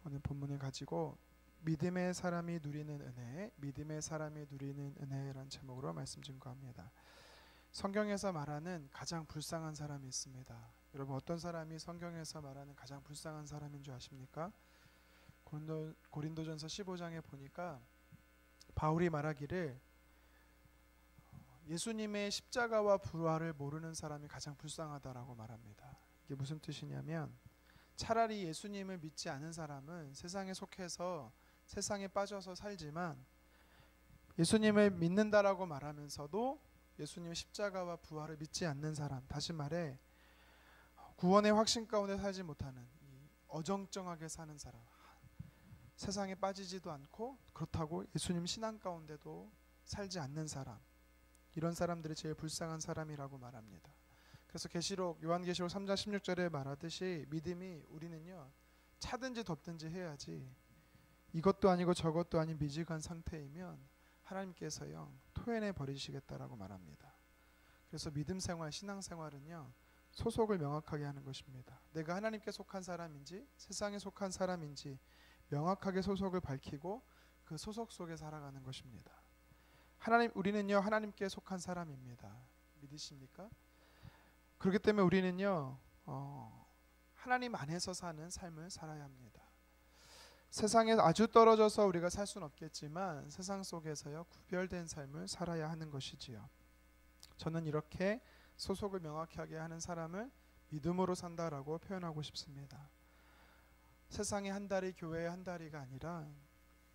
오늘 본문을 가지고 믿음의 사람이 누리는 은혜, 믿음의 사람이 누리는 은혜라는 제목으로 말씀 증거합니다. 성경에서 말하는 가장 불쌍한 사람이 있습니다. 여러분, 어떤 사람이 성경에서 말하는 가장 불쌍한 사람인 줄 아십니까? 고린도전서 15장에 보니까 바울이 말하기를 예수님의 십자가와 부활을 모르는 사람이 가장 불쌍하다라고 말합니다. 이게 무슨 뜻이냐면, 차라리 예수님을 믿지 않은 사람은 세상에 속해서 세상에 빠져서 살지만, 예수님을 믿는다라고 말하면서도 예수님의 십자가와 부활을 믿지 않는 사람, 다시 말해 구원의 확신 가운데 살지 못하는 어정쩡하게 사는 사람, 세상에 빠지지도 않고 그렇다고 예수님 신앙 가운데도 살지 않는 사람, 이런 사람들이 제일 불쌍한 사람이라고 말합니다. 그래서 요한계시록 3장 16절에 말하듯이 믿음이 우리는요, 차든지 덥든지 해야지, 이것도 아니고 저것도 아닌 미지근 상태이면 하나님께서요 토해내 버리시겠다라고 말합니다. 그래서 믿음 생활, 신앙 생활은요 소속을 명확하게 하는 것입니다. 내가 하나님께 속한 사람인지 세상에 속한 사람인지 명확하게 소속을 밝히고 그 소속 속에 살아가는 것입니다. 우리는요 하나님께 속한 사람입니다. 믿으십니까? 그렇기 때문에 우리는요 하나님 안에서 사는 삶을 살아야 합니다. 세상에 아주 떨어져서 우리가 살 수는 없겠지만 세상 속에서요 구별된 삶을 살아야 하는 것이지요. 저는 이렇게 소속을 명확하게 하는 사람을 믿음으로 산다라고 표현하고 싶습니다. 세상의 한 다리, 교회의 한 다리가 아니라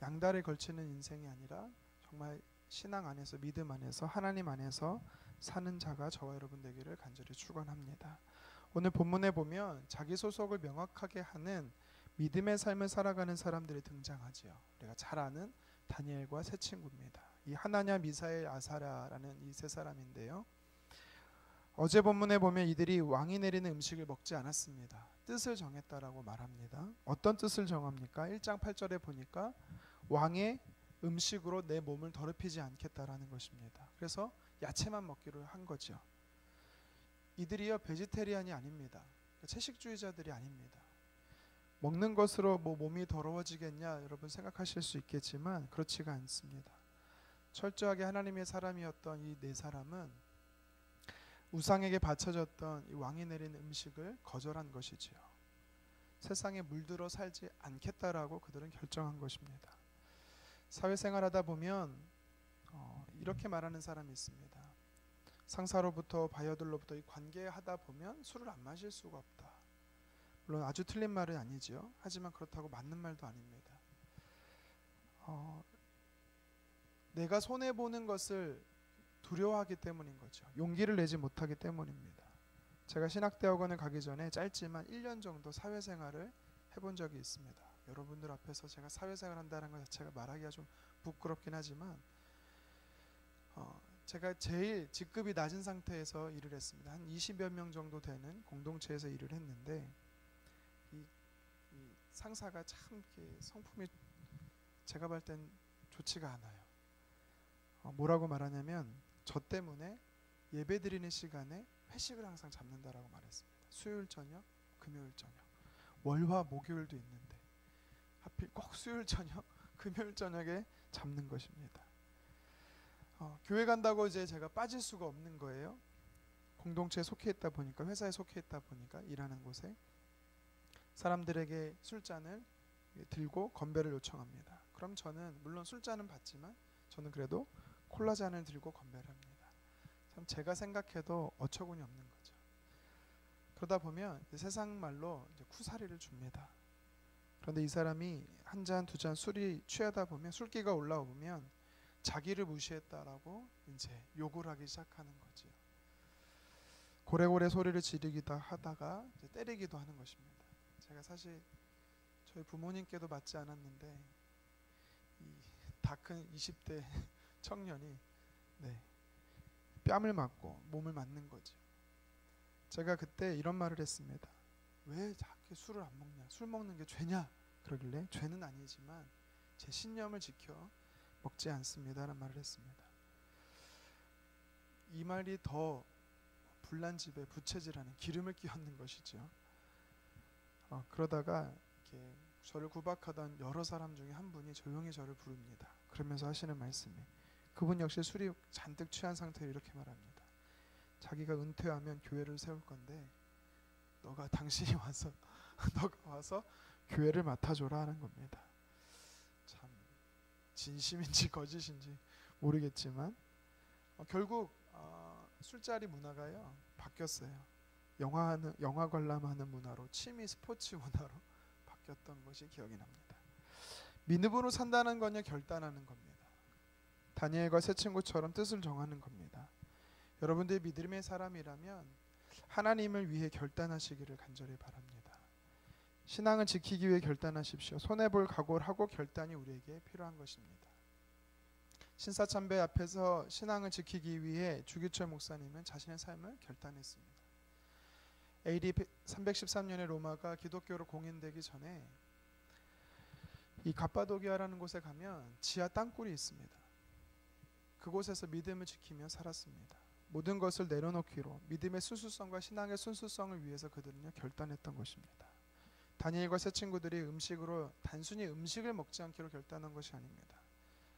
양다리 걸치는 인생이 아니라 정말 신앙 안에서, 믿음 안에서, 하나님 안에서 사는 자가 저와 여러분 되기를 간절히 축원합니다. 오늘 본문에 보면 자기 소속을 명확하게 하는 믿음의 삶을 살아가는 사람들이 등장하지요. 우리가 잘 아는 다니엘과 세 친구입니다. 이 하나냐, 미사엘, 아사랴라는 이 세 사람인데요. 어제 본문에 보면 이들이 왕이 내리는 음식을 먹지 않았습니다. 뜻을 정했다라고 말합니다. 어떤 뜻을 정합니까? 1장 8절에 보니까 왕의 음식으로 내 몸을 더럽히지 않겠다라는 것입니다. 그래서 야채만 먹기로 한 거죠. 이들이요 베지테리안이 아닙니다. 채식주의자들이 아닙니다. 먹는 것으로 몸이 더러워지겠냐 여러분 생각하실 수 있겠지만 그렇지가 않습니다. 철저하게 하나님의 사람이었던 이 네 사람은 우상에게 바쳐졌던 이 왕이 내린 음식을 거절한 것이지요. 세상에 물들어 살지 않겠다라고 그들은 결정한 것입니다. 사회생활하다 보면 이렇게 말하는 사람이 있습니다. 상사로부터 바이어들로부터 이 관계하다 보면 술을 안 마실 수가 없다. 물론 아주 틀린 말은 아니지요. 하지만 그렇다고 맞는 말도 아닙니다. 내가 손해보는 것을 두려워하기 때문인 거죠. 용기를 내지 못하기 때문입니다. 제가 신학대학원을 가기 전에 짧지만 1년 정도 사회생활을 해본 적이 있습니다. 여러분들 앞에서 제가 사회생활 한다는 것 자체가 말하기가 좀 부끄럽긴 하지만 제가 제일 직급이 낮은 상태에서 일을 했습니다. 한 20여 명 정도 되는 공동체에서 일을 했는데 이 상사가 참 성품이 제가 볼 땐 좋지가 않아요. 뭐라고 말하냐면 저 때문에 예배 드리는 시간에 회식을 항상 잡는다라고 말했습니다. 수요일 저녁, 금요일 저녁, 월화 목요일도 있는데 하필 꼭 수요일 저녁, 금요일 저녁에 잡는 것입니다. 교회 간다고 이제 제가 빠질 수가 없는 거예요. 공동체에 속해 있다 보니까, 회사에 속해 있다 보니까 일하는 곳에 사람들에게 술잔을 들고 건배를 요청합니다. 그럼 저는 물론 술잔은 받지만 저는 그래도 콜라잔을 들고 건배를 합니다. 참 제가 생각해도 어처구니 없는 거죠. 그러다 보면 세상 말로 이제 쿠사리를 줍니다. 그런데 이 사람이 한 잔, 두 잔 술이 취하다 보면, 술기가 올라오면 자기를 무시했다라고 이제 욕을 하기 시작하는 거지요. 고래고래 소리를 지르기도 하다가 이제 때리기도 하는 것입니다. 제가 사실 저희 부모님께도 맞지 않았는데 다 큰 20대 청년이 뺨을 맞고 몸을 맞는 거죠. 제가 그때 이런 말을 했습니다. 왜 자꾸 술을 안 먹냐? 술 먹는 게 죄냐? 그러길래 죄는 아니지만 제 신념을 지켜 먹지 않습니다라는 말을 했습니다. 이 말이 더 불난 집에 부채질하는 기름을 끼얹는 것이죠. 그러다가 이렇게 저를 구박하던 여러 사람 중에 한 분이 조용히 저를 부릅니다. 그러면서 하시는 말씀이, 그분 역시 술이 잔뜩 취한 상태로 이렇게 말합니다. 자기가 은퇴하면 교회를 세울 건데 당신이 와서 너가 와서 교회를 맡아줘라 하는 겁니다. 참 진심인지 거짓인지 모르겠지만 결국 술자리 문화가요 바뀌었어요. 영화 관람하는 문화로, 취미 스포츠 문화로 바뀌었던 것이 기억이 납니다. 믿음으로 산다는 건요 결단하는 겁니다. 다니엘과 세 친구처럼 뜻을 정하는 겁니다. 여러분들이 믿음의 사람이라면 하나님을 위해 결단하시기를 간절히 바랍니다. 신앙을 지키기 위해 결단하십시오. 손해볼 각오를 하고 결단이 우리에게 필요한 것입니다. 신사참배 앞에서 신앙을 지키기 위해 주기철 목사님은 자신의 삶을 결단했습니다. AD 313년에 로마가 기독교로 공인되기 전에 이 갑바도기아라는 곳에 가면 지하 땅굴이 있습니다. 그곳에서 믿음을 지키며 살았습니다. 모든 것을 내려놓기로 믿음의 순수성과 신앙의 순수성을 위해서 그들은요 결단했던 것입니다. 다니엘과 세 친구들이 단순히 음식을 먹지 않기로 결단한 것이 아닙니다.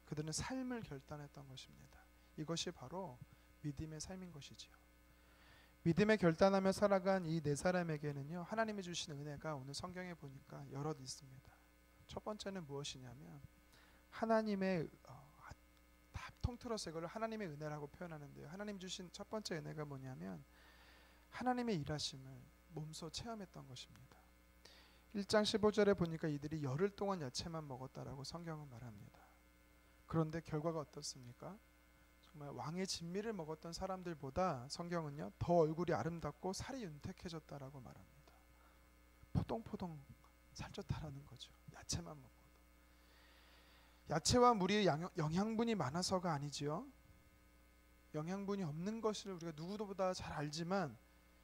그들은 삶을 결단했던 것입니다. 이것이 바로 믿음의 삶인 것이지요. 믿음에 결단하며 살아간 이 네 사람에게는요 하나님이 주신 은혜가 오늘 성경에 보니까 여럿 있습니다. 첫 번째는 무엇이냐면 하나님의 다 통틀어서 이걸 하나님의 은혜라고 표현하는데요. 하나님 주신 첫 번째 은혜가 뭐냐면 하나님의 일하심을 몸소 체험했던 것입니다. 1장 15절에 보니까 이들이 열흘 동안 야채만 먹었다라고 성경은 말합니다. 그런데 결과가 어떻습니까? 정말 왕의 진미를 먹었던 사람들보다 성경은요 더 얼굴이 아름답고 살이 윤택해졌다라고 말합니다. 포동포동 살쪘다라는 거죠. 야채만 먹고. 야채와 물이 영양분이 많아서가 아니지요. 영양분이 없는 것을 우리가 누구보다 잘 알지만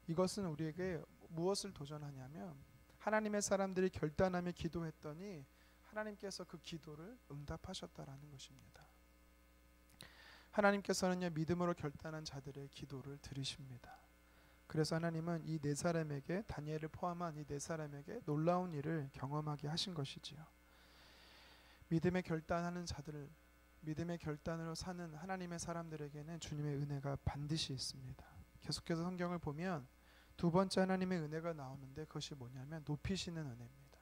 이것은 우리에게 무엇을 도전하냐면 하나님의 사람들이 결단하며 기도했더니 하나님께서 그 기도를 응답하셨다라는 것입니다. 하나님께서는요 믿음으로 결단한 자들의 기도를 들으십니다. 그래서 하나님은 이 네 사람에게, 다니엘을 포함한 이 네 사람에게 놀라운 일을 경험하게 하신 것이지요. 믿음의 결단하는 자들, 믿음의 결단으로 사는 하나님의 사람들에게는 주님의 은혜가 반드시 있습니다. 계속해서 성경을 보면 두 번째 하나님의 은혜가 나오는데 그것이 뭐냐면 높이시는 은혜입니다.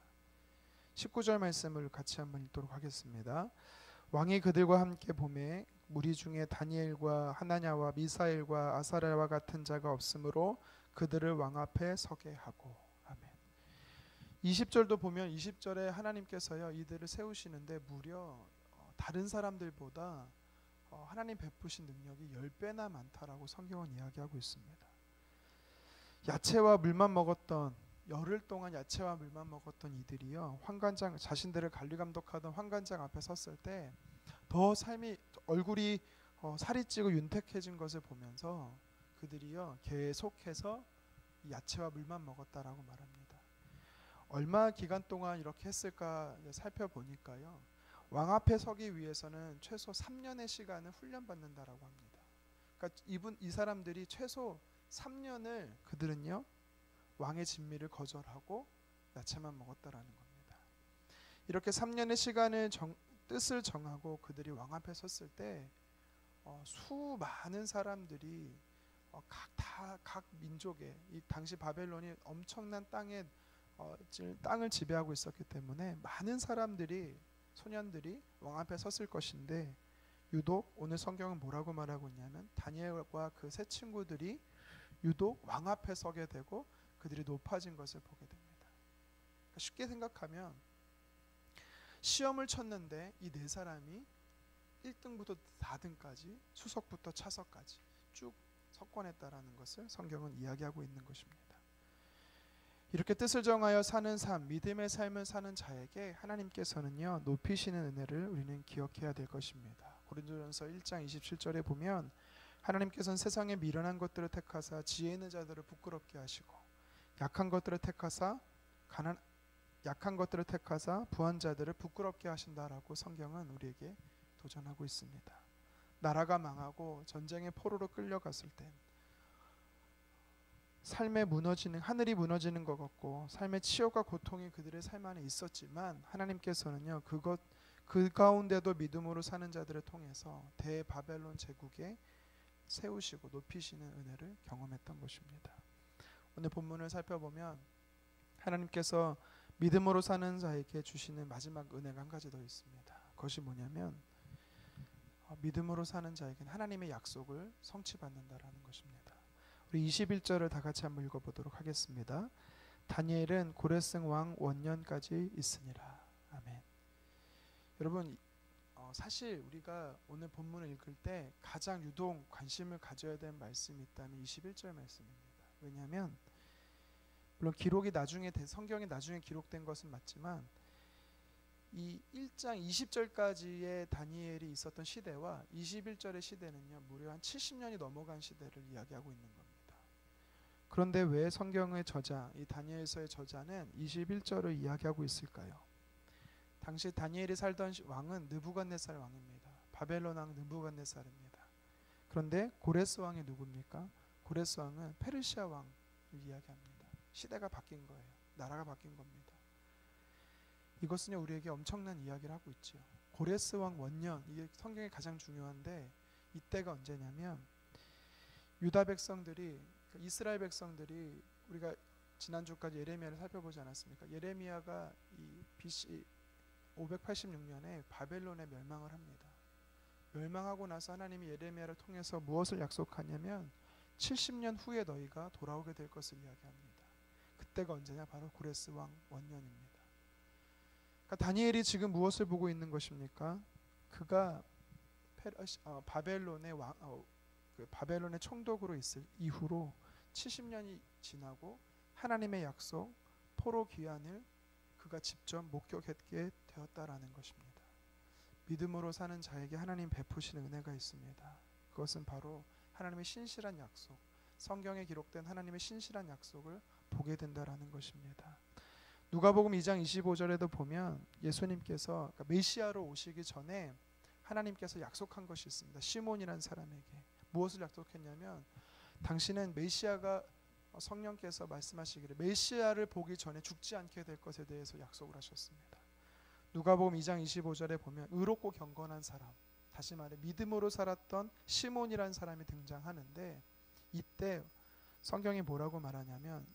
19절 말씀을 같이 한번 읽도록 하겠습니다. 왕이 그들과 함께 보매 무리 중에 다니엘과 하나냐와 미사엘과 아사랴와 같은 자가 없으므로 그들을 왕 앞에 서게 하고. 아멘. 20절도 보면 20절에 하나님께서요 이들을 세우시는데 무려 다른 사람들보다 하나님 베푸신 능력이 10배나 많다라고 성경은 이야기하고 있습니다. 야채와 물만 먹었던, 열흘 동안 야채와 물만 먹었던 이들이요 환관장, 자신들을 관리감독하던 환관장 앞에 섰을 때 더 얼굴이 살이 찌고 윤택해진 것을 보면서 그들이요 계속해서 야채와 물만 먹었다라고 말합니다. 얼마 기간 동안 이렇게 했을까 살펴보니까요 왕 앞에 서기 위해서는 최소 3년의 시간을 훈련받는다라고 합니다. 그러니까 이 사람들이 최소 3년을 그들은요 왕의 진미를 거절하고 야채만 먹었다라는 겁니다. 이렇게 3년의 시간을 뜻을 정하고 그들이 왕 앞에 섰을 때 수많은 사람들이 각 민족의, 이 당시 바벨론이 엄청난 땅을 지배하고 있었기 때문에 많은 사람들이, 소년들이 왕 앞에 섰을 것인데 유독 오늘 성경은 뭐라고 말하고 있냐면 다니엘과 그 세 친구들이 유독 왕 앞에 서게 되고 그들이 높아진 것을 보게 됩니다. 쉽게 생각하면 시험을 쳤는데 이 네 사람이 1등부터 4등까지, 수석부터 차석까지 쭉 석권했다라는 것을 성경은 이야기하고 있는 것입니다. 이렇게 뜻을 정하여 사는 삶, 믿음의 삶을 사는 자에게 하나님께서는요 높이시는 은혜를 우리는 기억해야 될 것입니다. 고린도전서 1장 27절에 보면 하나님께서는 세상에 미련한 것들을 택하사 지혜 있는 자들을 부끄럽게 하시고 약한 것들을 택하사 부한 자들을 부끄럽게 하신다라고 성경은 우리에게 도전하고 있습니다. 나라가 망하고 전쟁의 포로로 끌려갔을 때 삶에 무너지는 하늘이 무너지는 것 같고 삶의 치욕과 고통이 그들의 삶 안에 있었지만 하나님께서는요 그 가운데도 믿음으로 사는 자들을 통해서 대바벨론 제국에 세우시고 높이시는 은혜를 경험했던 것입니다. 오늘 본문을 살펴보면 하나님께서 믿음으로 사는 자에게 주시는 마지막 은혜가 한 가지 더 있습니다. 그것이 뭐냐면 믿음으로 사는 자에게는 하나님의 약속을 성취받는다라는 것입니다. 우리 21절을 다 같이 한번 읽어보도록 하겠습니다. 다니엘은 고레스 왕 원년까지 있으니라. 아멘. 여러분 사실 우리가 오늘 본문을 읽을 때 가장 유독 관심을 가져야 되는 말씀이 있다면 21절 말씀입니다. 왜냐하면 물론 기록이 나중에 성경이 나중에 기록된 것은 맞지만 이 1장 20절까지의 다니엘이 있었던 시대와 21절의 시대는요 무려 한 70년이 넘어간 시대를 이야기하고 있는 겁니다. 그런데 왜 성경의 저자, 이 다니엘서의 저자는 21절을 이야기하고 있을까요? 당시 다니엘이 살던 왕은 느부갓네살 왕입니다. 바벨론 왕 느부갓네살입니다. 그런데 고레스 왕이 누굽니까? 고레스 왕은 페르시아 왕을 이야기합니다. 시대가 바뀐 거예요. 나라가 바뀐 겁니다. 이것은요 우리에게 엄청난 이야기를 하고 있죠. 고레스 왕 원년, 이게 성경에 가장 중요한데 이때가 언제냐면 유다 백성들이, 이스라엘 백성들이, 우리가 지난주까지 예레미야를 살펴보지 않았습니까? 예레미야가 이 BC 586년에 바벨론에 멸망을 합니다. 멸망하고 나서 하나님이 예레미야를 통해서 무엇을 약속하냐면 70년 후에 너희가 돌아오게 될 것을 이야기합니다. 그때가 언제냐? 바로 고레스 왕 원년입니다. 그러니까 다니엘이 지금 무엇을 보고 있는 것입니까? 그가 바벨론의 총독으로 있을 이후로 70년이 지나고 하나님의 약속 포로 귀환을 그가 직접 목격하게 되었다라는 것입니다. 믿음으로 사는 자에게 하나님 베푸시는 은혜가 있습니다. 그것은 바로 하나님의 신실한 약속, 성경에 기록된 하나님의 신실한 약속을 보게 된다라는 것입니다. 누가복음 2장 25절에도 보면 예수님께서 메시아로 오시기 전에 하나님께서 약속한 것이 있습니다. 시몬이라는 사람에게 무엇을 약속했냐면 당신은 메시아가 성령께서 말씀하시기를 메시아를 보기 전에 죽지 않게 될 것에 대해서 약속을 하셨습니다. 누가복음 2장 25절에 보면 의롭고 경건한 사람, 다시 말해 믿음으로 살았던 시몬이라는 사람이 등장하는데 이때 성경이 뭐라고 말하냐면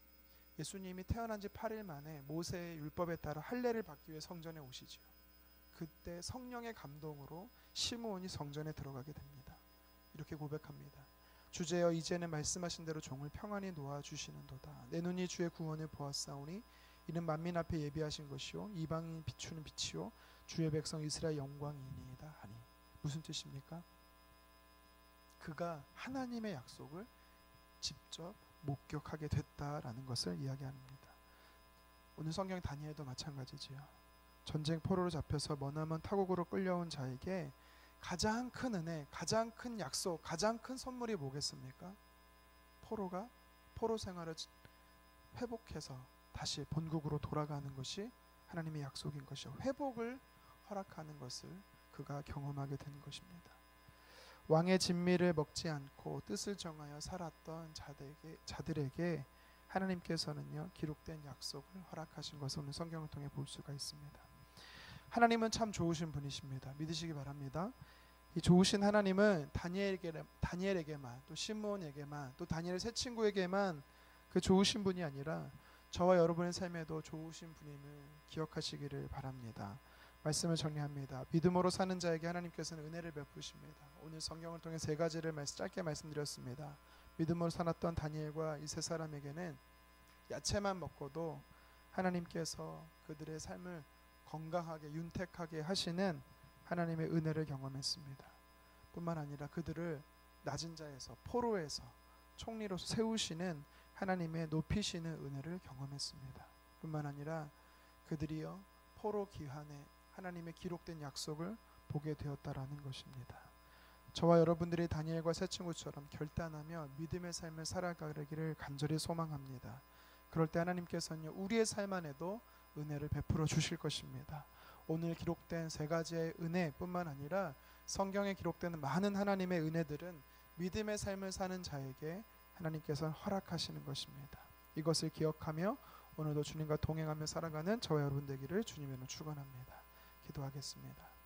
예수님이 태어난 지 8일 만에 모세의 율법에 따라 할례를 받기 위해 성전에 오시지요. 그때 성령의 감동으로 시므온이 성전에 들어가게 됩니다. 이렇게 고백합니다. 주제여 이제는 말씀하신 대로 종을 평안히 놓아주시는도다. 내 눈이 주의 구원을 보았사오니 이는 만민 앞에 예비하신 것이요 이방인 비추는 빛이요 주의 백성 이스라엘 영광이니이다 하니. 무슨 뜻입니까? 그가 하나님의 약속을 직접 목격하게 됐다라는 것을 이야기합니다. 오늘 성경 다니엘도 마찬가지지요. 전쟁 포로로 잡혀서 머나먼 타국으로 끌려온 자에게 가장 큰 은혜, 가장 큰 약속, 가장 큰 선물이 뭐겠습니까? 포로가 포로 생활을 회복해서 다시 본국으로 돌아가는 것이 하나님의 약속인 것이요. 회복을 허락하는 것을 그가 경험하게 된 것입니다. 왕의 진미를 먹지 않고 뜻을 정하여 살았던 자들에게 하나님께서는요 기록된 약속을 허락하신 것을 오늘 성경을 통해 볼 수가 있습니다. 하나님은 참 좋으신 분이십니다. 믿으시기 바랍니다. 이 좋으신 하나님은 다니엘에게만 또 시므온에게만 또 다니엘의 세 친구에게만 그 좋으신 분이 아니라 저와 여러분의 삶에도 좋으신 분임을 기억하시기를 바랍니다. 말씀을 정리합니다. 믿음으로 사는 자에게 하나님께서는 은혜를 베푸십니다. 오늘 성경을 통해 세 가지를 짧게 말씀드렸습니다. 믿음으로 살았던 다니엘과 이 세 사람에게는 야채만 먹고도 하나님께서 그들의 삶을 건강하게 윤택하게 하시는 하나님의 은혜를 경험했습니다. 뿐만 아니라 그들을 낮은 자에서 포로에서 총리로서 세우시는 하나님의 높이시는 은혜를 경험했습니다. 뿐만 아니라 그들이요 포로 귀환에 하나님의 기록된 약속을 보게 되었다라는 것입니다. 저와 여러분들이 다니엘과 세 친구처럼 결단하며 믿음의 삶을 살아가기를 간절히 소망합니다. 그럴 때 하나님께서는 우리의 삶 안에도 은혜를 베풀어 주실 것입니다. 오늘 기록된 세 가지의 은혜뿐만 아니라 성경에 기록되는 많은 하나님의 은혜들은 믿음의 삶을 사는 자에게 하나님께서 허락하시는 것입니다. 이것을 기억하며 오늘도 주님과 동행하며 살아가는 저와 여러분 되기를 주님으로 축원합니다. 기도하겠습니다.